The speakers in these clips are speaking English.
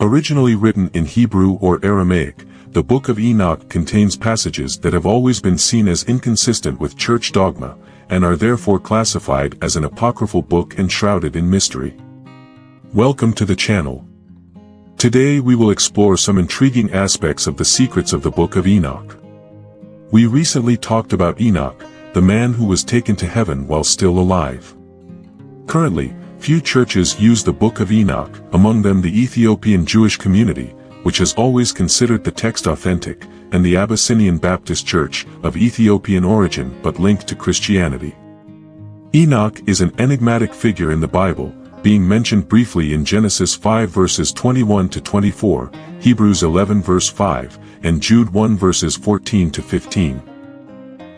Originally written in Hebrew or Aramaic, the Book of Enoch contains passages that have always been seen as inconsistent with church dogma, and are therefore classified as an apocryphal book and shrouded in mystery. Welcome to the channel. Today we will explore some intriguing aspects of the secrets of the Book of Enoch. We recently talked about Enoch, the man who was taken to heaven while still alive. Currently, few churches use the Book of Enoch, among them the Ethiopian Jewish community, which has always considered the text authentic, and the Abyssinian Baptist Church, of Ethiopian origin but linked to Christianity. Enoch is an enigmatic figure in the Bible, being mentioned briefly in Genesis 5 verses 21 to 24, Hebrews 11 verse 5, and Jude 1 verses 14 to 15.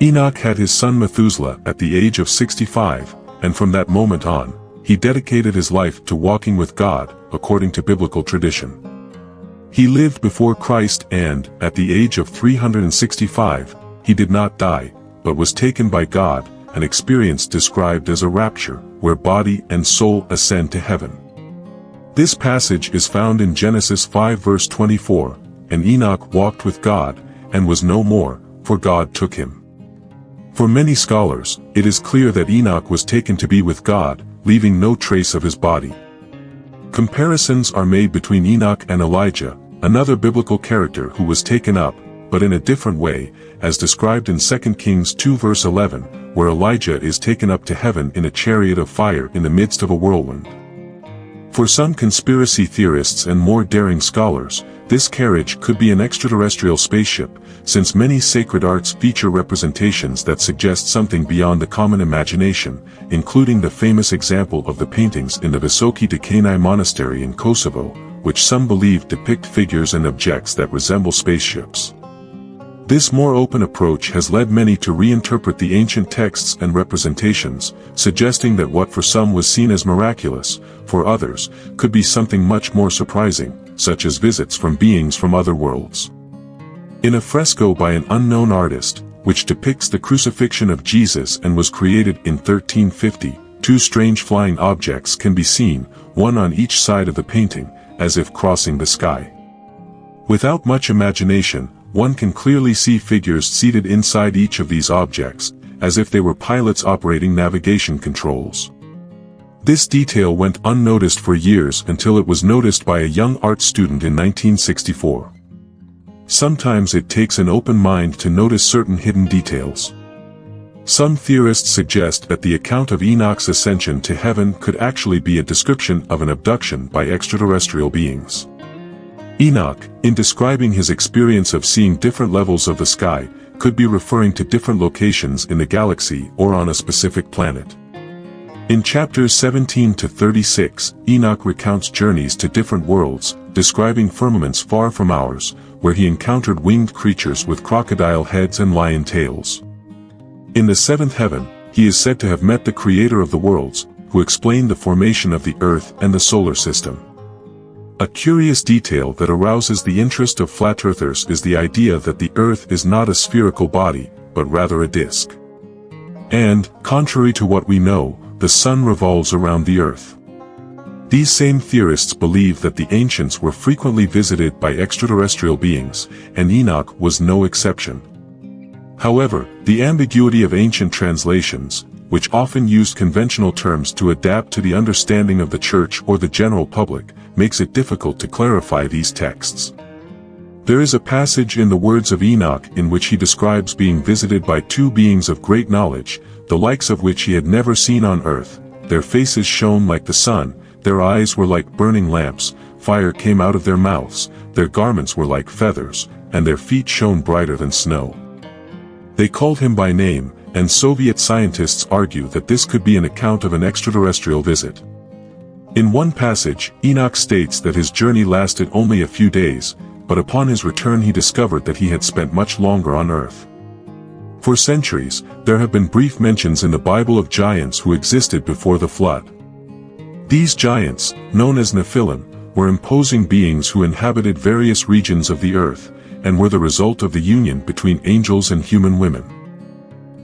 Enoch had his son Methuselah at the age of 65, and from that moment on, he dedicated his life to walking with God, according to biblical tradition. He lived before Christ and, at the age of 365, he did not die, but was taken by God, an experience described as a rapture, where body and soul ascend to heaven. This passage is found in Genesis 5 verse 24, and Enoch walked with God, and was no more, for God took him. For many scholars, it is clear that Enoch was taken to be with God, leaving no trace of his body. Comparisons are made between Enoch and Elijah, another biblical character who was taken up, but in a different way, as described in 2 Kings 2 verse 11, where Elijah is taken up to heaven in a chariot of fire in the midst of a whirlwind. For some conspiracy theorists and more daring scholars, this carriage could be an extraterrestrial spaceship, since many sacred arts feature representations that suggest something beyond the common imagination, including the famous example of the paintings in the Visoki Dekanai Monastery in Kosovo, which some believe depict figures and objects that resemble spaceships. This more open approach has led many to reinterpret the ancient texts and representations, suggesting that what for some was seen as miraculous, for others, could be something much more surprising, such as visits from beings from other worlds. In a fresco by an unknown artist, which depicts the crucifixion of Jesus and was created in 1350, two strange flying objects can be seen, one on each side of the painting, as if crossing the sky. Without much imagination, one can clearly see figures seated inside each of these objects, as if they were pilots operating navigation controls. This detail went unnoticed for years until it was noticed by a young art student in 1964. Sometimes it takes an open mind to notice certain hidden details. Some theorists suggest that the account of Enoch's ascension to heaven could actually be a description of an abduction by extraterrestrial beings. Enoch, in describing his experience of seeing different levels of the sky, could be referring to different locations in the galaxy or on a specific planet. In chapters 17 to 36, Enoch recounts journeys to different worlds, describing firmaments far from ours, where he encountered winged creatures with crocodile heads and lion tails. In the seventh heaven, he is said to have met the creator of the worlds, who explained the formation of the earth and the solar system. A curious detail that arouses the interest of flat earthers is the idea that the earth is not a spherical body, but rather a disk. And, contrary to what we know, the sun revolves around the earth. These same theorists believe that the ancients were frequently visited by extraterrestrial beings, and Enoch was no exception. However, the ambiguity of ancient translations, which often used conventional terms to adapt to the understanding of the church or the general public, makes it difficult to clarify these texts. There is a passage in the words of Enoch in which he describes being visited by two beings of great knowledge, the likes of which he had never seen on earth. Their faces shone like the sun, their eyes were like burning lamps, fire came out of their mouths, their garments were like feathers, and their feet shone brighter than snow. They called him by name, and Soviet scientists argue that this could be an account of an extraterrestrial visit. In one passage, Enoch states that his journey lasted only a few days, but upon his return he discovered that he had spent much longer on earth. For centuries, there have been brief mentions in the Bible of giants who existed before the flood. These giants, known as Nephilim, were imposing beings who inhabited various regions of the earth, and were the result of the union between angels and human women.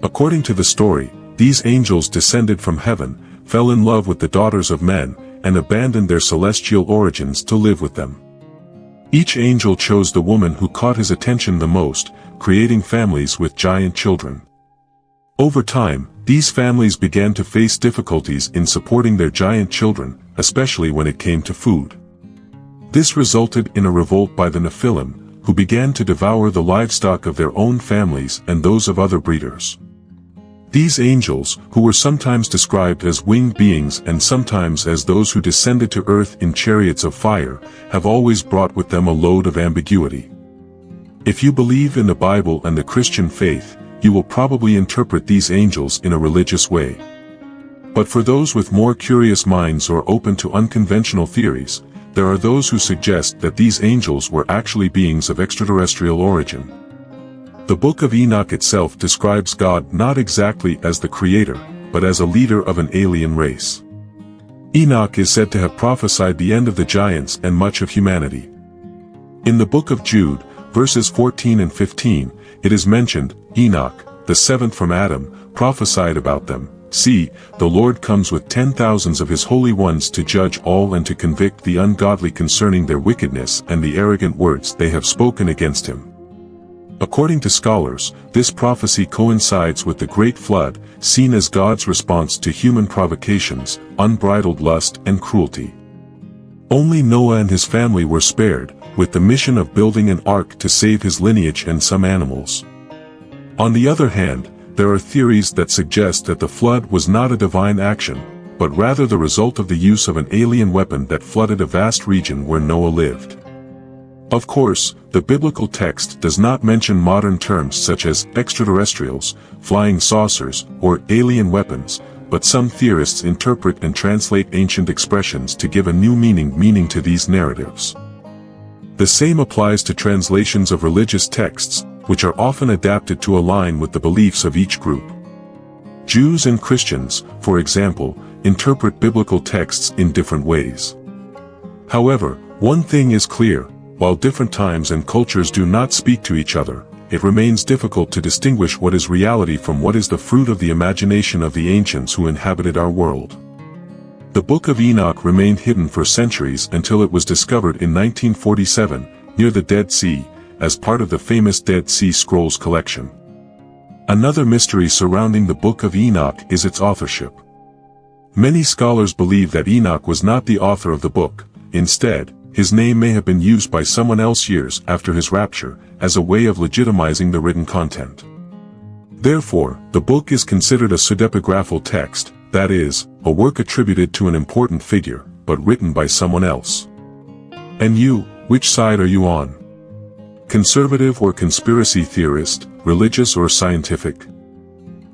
According to the story, these angels descended from heaven, fell in love with the daughters of men, and abandoned their celestial origins to live with them. Each angel chose the woman who caught his attention the most, creating families with giant children. Over time, these families began to face difficulties in supporting their giant children, especially when it came to food. This resulted in a revolt by the Nephilim, who began to devour the livestock of their own families and those of other breeders. These angels, who were sometimes described as winged beings and sometimes as those who descended to earth in chariots of fire, have always brought with them a load of ambiguity. If you believe in the Bible and the Christian faith, you will probably interpret these angels in a religious way. But for those with more curious minds or open to unconventional theories, there are those who suggest that these angels were actually beings of extraterrestrial origin. The Book of Enoch itself describes God not exactly as the creator, but as a leader of an alien race. Enoch is said to have prophesied the end of the giants and much of humanity. In the book of Jude, verses 14 and 15, it is mentioned, Enoch, the seventh from Adam, prophesied about them, "See, the Lord comes with 10,000s of his holy ones to judge all and to convict the ungodly concerning their wickedness and the arrogant words they have spoken against him." According to scholars, this prophecy coincides with the Great Flood, seen as God's response to human provocations, unbridled lust and cruelty. Only Noah and his family were spared, with the mission of building an ark to save his lineage and some animals. On the other hand, there are theories that suggest that the flood was not a divine action, but rather the result of the use of an alien weapon that flooded a vast region where Noah lived. Of course, the biblical text does not mention modern terms such as extraterrestrials, flying saucers, or alien weapons, but some theorists interpret and translate ancient expressions to give a new meaning to these narratives. The same applies to translations of religious texts, which are often adapted to align with the beliefs of each group. Jews and Christians, for example, interpret biblical texts in different ways. However, one thing is clear: while different times and cultures do not speak to each other, it remains difficult to distinguish what is reality from what is the fruit of the imagination of the ancients who inhabited our world. The Book of Enoch remained hidden for centuries until it was discovered in 1947, near the Dead Sea, as part of the famous Dead Sea Scrolls collection. Another mystery surrounding the Book of Enoch is its authorship. Many scholars believe that Enoch was not the author of the book. Instead, his name may have been used by someone else years after his rapture, as a way of legitimizing the written content. Therefore, the book is considered a pseudepigraphal text, that is, a work attributed to an important figure, but written by someone else. And you, which side are you on? Conservative or conspiracy theorist, religious or scientific?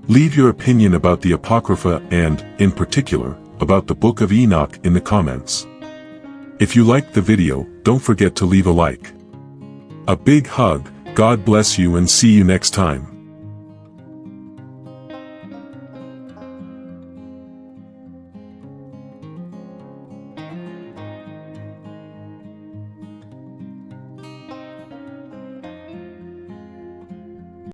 Leave your opinion about the Apocrypha and, in particular, about the Book of Enoch in the comments. If you liked the video, don't forget to leave a like. A big hug, God bless you and see you next time.